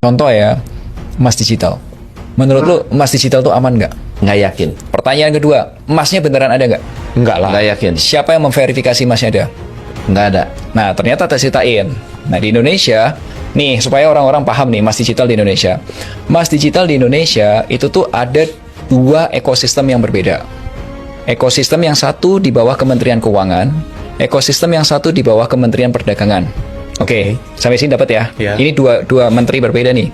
Contoh ya, emas digital. Menurut lu emas digital tuh aman nggak? Nggak yakin. Pertanyaan kedua, emasnya beneran ada nggak? Nggak lah. Nggak yakin. Siapa yang memverifikasi emasnya ada? Nggak ada. Nah, ternyata tes ceritain. Nah, di Indonesia, nih supaya orang-orang paham nih emas digital di Indonesia. Emas digital di Indonesia itu tuh ada dua ekosistem yang berbeda. Ekosistem yang satu di bawah Kementerian Keuangan, ekosistem yang satu di bawah Kementerian Perdagangan. Oke, sampai sini dapat ya? Ya. Ini dua menteri berbeda nih.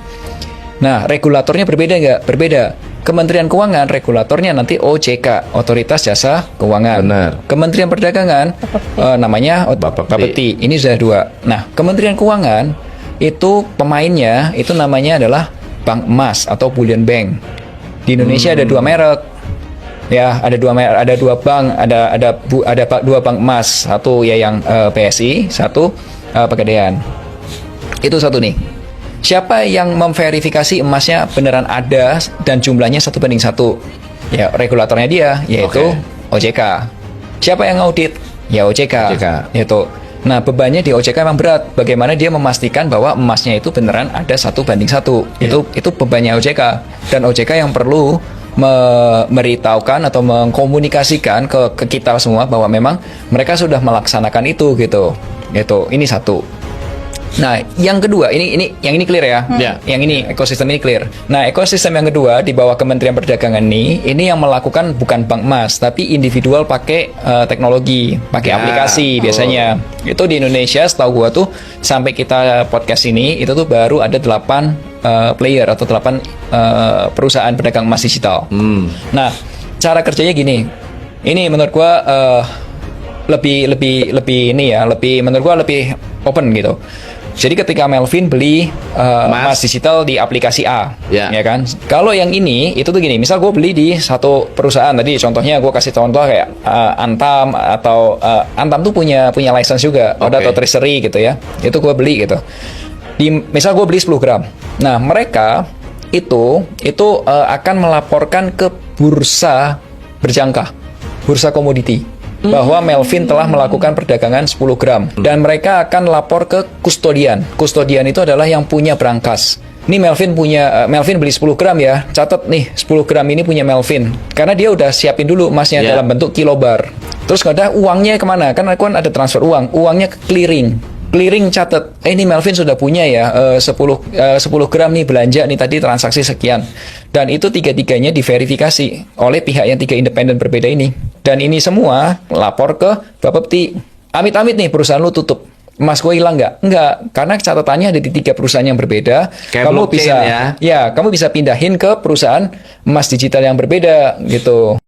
Nah, regulatornya berbeda nggak? Berbeda. Kementerian Keuangan, regulatornya nanti OJK, Otoritas Jasa Keuangan. Benar. Kementerian Perdagangan, namanya Bapepti. Ini sudah dua. Nah, Kementerian Keuangan itu pemainnya itu namanya adalah Bank Emas atau Bullion Bank. Di Indonesia ada dua merek. Ya, ada dua bank, ada dua bank emas, satu ya yang PSI, satu Pegadaian. Itu satu nih. Siapa yang memverifikasi emasnya beneran ada dan jumlahnya 1:1? Ya, regulatornya dia, yaitu OJK. Siapa yang ngaudit? Ya OJK. Yaitu. Nah, bebannya di OJK memang berat. Bagaimana dia memastikan bahwa emasnya itu beneran ada 1:1? Itu bebannya OJK. Dan OJK yang perlu memberitahukan atau mengkomunikasikan ke kita semua bahwa memang mereka sudah melaksanakan itu gitu. Ini satu. Nah, yang kedua, yang ini clear ya. Yang ini ekosistem ini clear. Nah, ekosistem yang kedua di bawah Kementerian Perdagangan ini yang melakukan bukan bank emas, tapi individual pakai teknologi, pakai aplikasi biasanya. Itu di Indonesia setahu gua tuh sampai kita podcast ini itu tuh baru ada 8 player atau 8 perusahaan pedagang emas digital. Nah, cara kerjanya gini. Ini menurut gua lebih menurut gua lebih open gitu. Jadi ketika Melvin beli emas digital di aplikasi A, ya kan? Kalau yang ini itu tuh gini, misal gue beli di satu perusahaan tadi, contohnya gue kasih contoh kayak Antam atau Antam tuh punya license juga, atau treasury gitu ya. Itu gue beli gitu. Misal gue beli 10 gram. Nah, mereka itu akan melaporkan ke bursa berjangka, bursa komoditi, bahwa Melvin telah melakukan perdagangan 10 gram. Dan mereka akan lapor ke kustodian. Kustodian itu adalah yang punya berangkas. Ini Melvin beli 10 gram ya. Catat nih, 10 gram ini punya Melvin. Karena dia udah siapin dulu emasnya dalam bentuk kilobar. Terus udah uangnya kemana? Kan ada transfer uang. Uangnya ke clearing. Clearing catat, ini Melvin sudah punya ya 10 gram nih belanja nih tadi transaksi sekian. Dan itu tiga-tiganya diverifikasi oleh pihak yang 3 independen berbeda ini. Dan ini semua lapor ke Bapepti. Amit-amit nih perusahaan lu tutup. Emas gue hilang nggak? Nggak, karena catatannya ada di 3 perusahaan yang berbeda. Kayak kamu bisa kamu bisa pindahin ke perusahaan emas digital yang berbeda gitu.